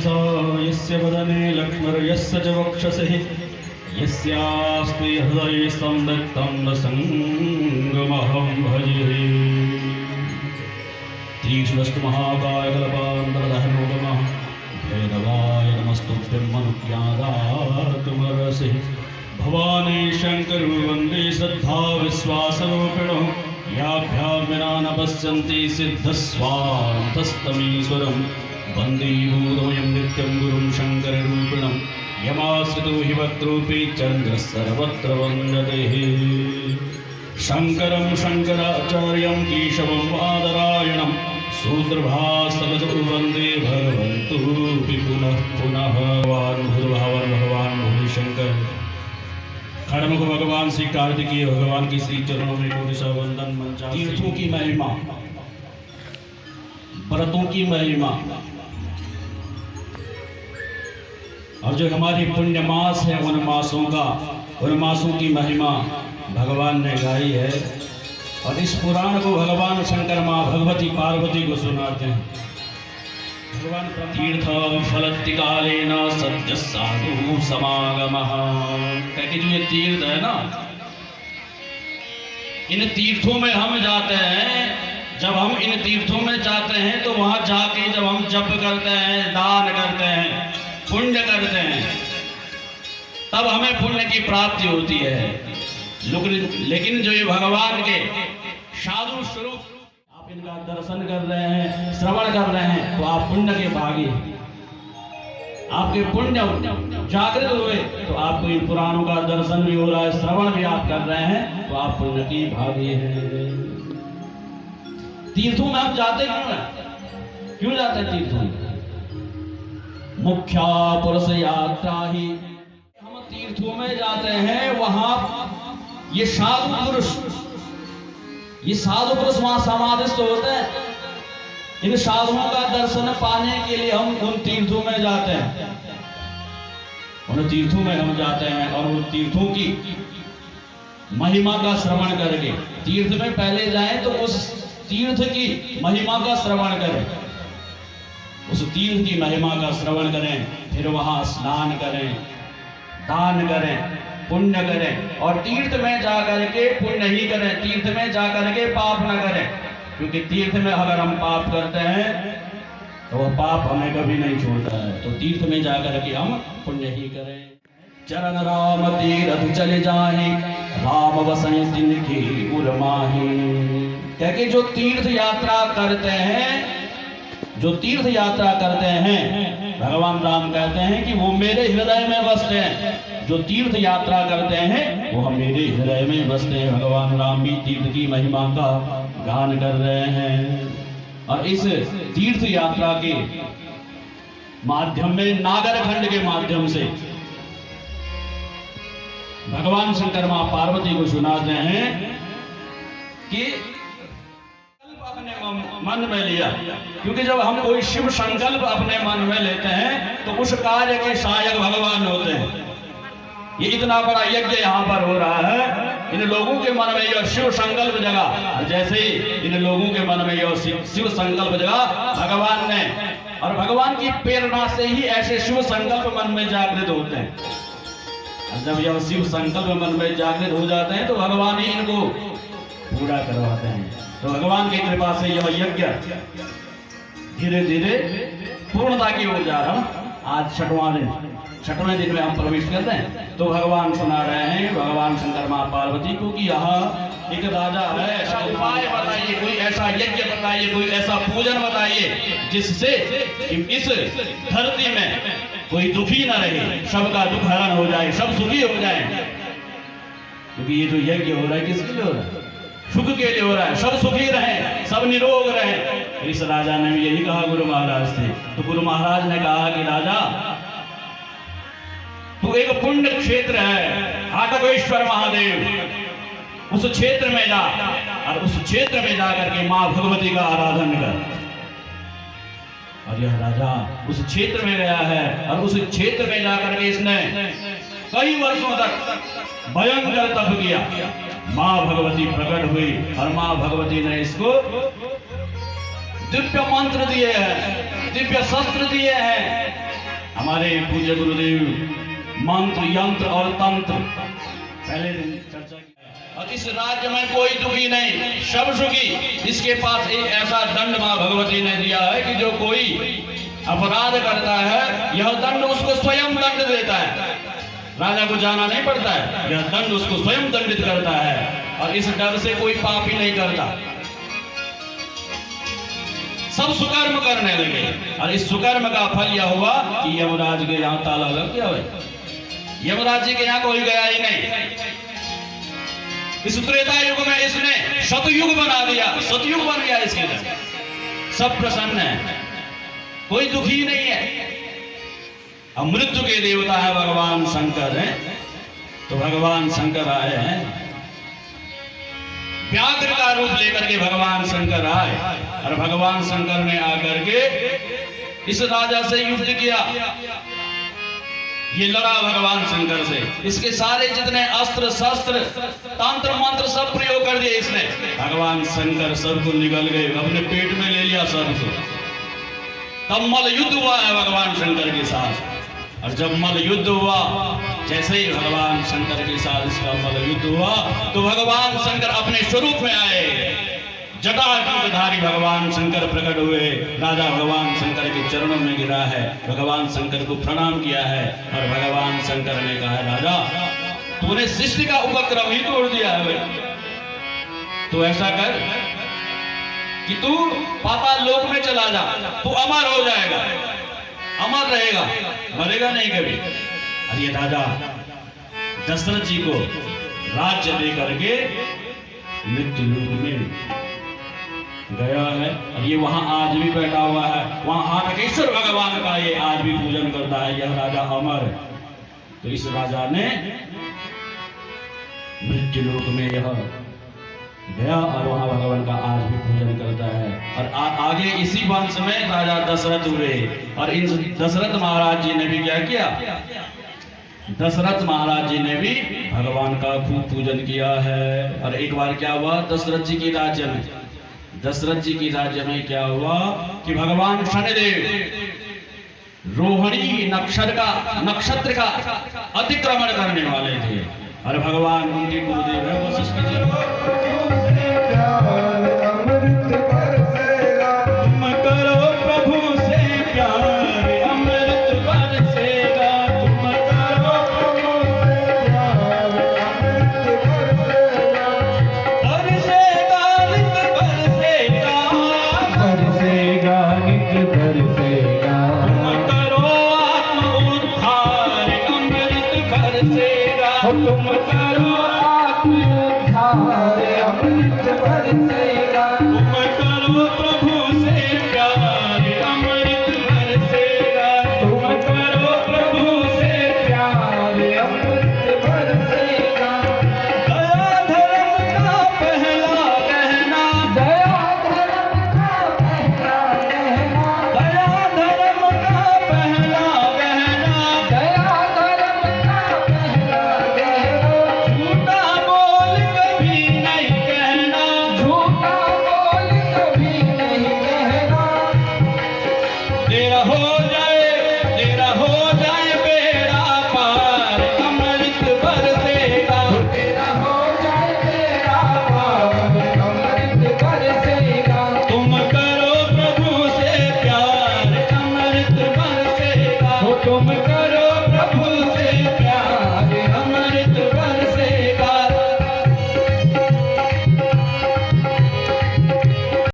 सहसा यस्य वदने लक्ष्मर्यस्य च वक्षसि यस्यास्ति हृदये संवित्तं संगमहं भजे। तीक्ष्णष्टमहाकाय कल्पान्तरदहनो नमः भैरवाय नमस्तुभ्यं मनुज्ञादातुमर्हसि। भवानी शंकर वंदे श्रद्धा विश्वासरूपिणो याभ्यां विना न पश्यन्ति सिद्धस्वान्तस्तमीश्वरं। वन्दे भूतमयं नित्यं गुरुं शङ्कररूपिणं यमाश्रितो हि वक्रूपी चन्द्रः सर्वत्र वन्दते। शङ्करं शङ्कराचार्यं केशवं बादरायणं सूत्रभासवतो वन्दे भगवन्तु पुनः पुनः। भगवान भोलेशंकर खड़मुख भगवान श्री कार्तिकेय भगवान की श्री चरणों में कोटि वंदन मंचा। तीर्थों की महिमा, व्रतों की महिमा और जो हमारी पुण्य मास है उन मासों की महिमा भगवान ने गाई है। और इस पुराण को भगवान शंकर माँ भगवती पार्वती को सुनाते हैं। भगवान तीर्थ फलत्तिकालेन सद्य साधु समागमः। कहते जो ये तीर्थ है ना, इन तीर्थों में हम जाते हैं। जब हम इन तीर्थों में जाते हैं तो वहां जाके जब हम जप करते हैं, दान करते हैं, पुण्य करते हैं, तब हमें पुण्य की प्राप्ति होती है। लेकिन जो ये भगवान के साधु स्वरूप आप इनका दर्शन कर रहे हैं, श्रवण कर रहे हैं, तो आप पुण्य के भागी। आपके पुण्य जागृत हुए तो आपको इन पुराणों का दर्शन भी हो रहा है, श्रवण भी आप कर रहे हैं, तो आप पुण्य की भागी हैं। तीर्थों में आप जाते क्यों जाते हैं तीर्थों में? मुख्या पुरुष यात्रा ही हम तीर्थों में जाते हैं। वहां ये साधु पुरुष वहां समाधिस्थ होते हैं। इन साधुओं का दर्शन पाने के लिए हम उन तीर्थों में जाते हैं। उन तीर्थों में हम जाते हैं और उन तीर्थों की महिमा का श्रवण करके, तीर्थ में पहले जाएं तो उस तीर्थ की महिमा का श्रवण करें, उस तीर्थ की महिमा का श्रवण करें, फिर वहां स्नान करें, दान करें, पुण्य करें। और तीर्थ में जाकर के पुण्य ही करें, तीर्थ में जाकर के पाप न करें। क्योंकि तीर्थ में अगर हम पाप करते हैं तो वो पाप हमें कभी नहीं छोड़ता है। तो तीर्थ में जाकर के हम पुण्य ही करें। चरण राम तीरथ चले जाए, राम बसई जिनकी उर्माही। क्योंकि जो तीर्थ यात्रा करते हैं, भगवान राम कहते हैं कि वो मेरे हृदय में बसते हैं। जो तीर्थ यात्रा करते हैं वो हम मेरे हृदय में बसते हैं। भगवान राम भी तीर्थ की महिमा का गान कर रहे हैं। और इस तीर्थ यात्रा के माध्यम में, नागर खंड के माध्यम से भगवान शंकर मां पार्वती को सुनाते हैं कि अपने मन में लिया। क्योंकि जब हम कोई शिव संकल्प अपने मन में लेते हैं तो उस कार्य के सहायक भगवान होते हैं। ये इतना बड़ा यज्ञ यहाँ पर हो रहा है, इन लोगों के मन में यह शिव संकल्प जगा। जैसे ही इन लोगों के मन में यह शिव संकल्प जगा, भगवान ने, और भगवान की प्रेरणा से ही ऐसे शिव संकल्प मन में जागृत होते हैं। जब यह शिव संकल्प मन में जागृत हो जाते हैं तो भगवान ही इनको पूरा करवाते हैं। तो भगवान की कृपा से यह यज्ञ धीरे धीरे पूर्णता की ओर जा रहा। आज छठवें दिन में हम प्रवेश करते हैं। तो भगवान सुना रहे हैं, भगवान शंकर मां पार्वती को, कि यहाँ एक राजा है, ऐसा उपाय बताइए, कोई ऐसा यज्ञ बताइए, कोई ऐसा पूजन बताइए जिससे इस धरती में कोई दुखी न रहे, सबका दुख हरण हो जाए, सब सुखी हो जाए। क्योंकि ये जो यज्ञ हो रहा है किसके लिए हो रहा है? सुख के लिए हो रहा है। सब सुखी रहे, सब निरोग रहे। इस राजा ने भी यही कहा गुरु महाराज से। तो गुरु महाराज ने कहा कि राजा, तू एक पुण्य क्षेत्र है, हाटकेश्वर महादेव, उस क्षेत्र में जा और उस क्षेत्र में जाकर के मां भगवती का आराधन कर। और यह राजा उस क्षेत्र में गया है और उस क्षेत्र में जाकर के इसने कई वर्षों तक भयंकर तप किया। मां भगवती प्रकट हुई और मां भगवती ने इसको दिव्य मंत्र दिए हैं, दिव्य शस्त्र दिए हैं, हमारे पूज्य गुरुदेव मंत्र यंत्र और तंत्र पहले दिन चर्चा की। और इस राज्य में कोई दुखी नहीं, सब सुखी। इसके पास एक ऐसा दंड मां भगवती ने दिया है कि जो कोई अपराध करता है यह दंड उसको स्वयं दंड देता है, राजा को जाना नहीं पड़ता है, यह दंड उसको स्वयं दंडित करता है। और इस डर से कोई पाप ही नहीं करता, सब सुकर्म करने लगे। और इस सुकर्म का फल यह हुआ कि यमराज के यहाँ ताला लग गया। भाई यमराज जी के यहाँ कोई गया ही नहीं। इस त्रेता युग में इसने सतयुग बना दिया, सतयुग बन गया इसके लिए। सब प्रसन्न है, कोई दुखी नहीं है। अब मृत्यु के देवता है भगवान शंकर हैं, तो भगवान शंकर आए हैं, व्याघ्र का रूप लेकर के भगवान शंकर आए। और भगवान शंकर ने आकर के इस राजा से युद्ध किया। ये लड़ा भगवान शंकर से, इसके सारे जितने अस्त्र शस्त्र तंत्र मंत्र सब प्रयोग कर दिए इसने। भगवान शंकर सबको निगल गए, अपने पेट में ले लिया सबको। तब मल युद्ध हुआ है भगवान शंकर के साथ। और जब मल युद्ध हुआ, जैसे ही भगवान शंकर के साथ इसका मल युद्ध हुआ, तो भगवान शंकर अपने स्वरूप में आए। जटाधारी भगवान शंकर प्रकट हुए। राजा भगवान शंकर के चरणों में गिरा है, भगवान शंकर को प्रणाम किया है। और भगवान शंकर ने कहा, राजा तूने सृष्टि का उपक्रम ही तोड़ दिया है भाई। तो ऐसा कर कि तू पाताल लोक में चला जा, तू अमर हो जाएगा, अमर रहेगा, मरेगा नहीं कभी। और ये राजा दशरथ जी को राज्य देकर के मृत्यु लोक में गया है। और ये वहां आज भी बैठा हुआ है, वहां हाटकेश्वर भगवान का ये आज भी पूजन करता है। यह राजा अमर। तो इस राजा ने मृत्यु लोक में यह गया और वहां भगवान का आज भी पूजन करता है। और आगे इसी वंश में राजा दशरथ हुए। और इन दशरथ महाराज जी ने भी क्या किया, दशरथ महाराज जी ने भी भगवान का खूब पूजन किया है। और एक बार क्या हुआ, दशरथ जी की राज्य में, दशरथ जी की राज्य में क्या हुआ कि भगवान शनिदेव रोहिणी नक्षत्र का अतिक्रमण करने वाले थे। और भगवान उनके गुरुदेव है वशिष्ठ जी। तुम करो आत्मोद्धार अमृत बरसेगा, तुम करो प्रभु से प्यार अमृत बरसेगा, तुम करो प्रभु से प्यार अमृत बरसेगा। दया धर्म का पहला कहना, दया धर्म का पहला कहना, दया धर्म का पहला कहना, दया धर्म का पहला कहना। झूठा बोल कभी नहीं कहना, झूठा बोल कभी नहीं कहना। तेरा हो जाए बेड़ा पार अमृत बरसेगा, तेरा हो जाए तेरा पार अमृत बरसेगा। तुम करो प्रभु से प्यार अमृत बरसेगा, तुम करो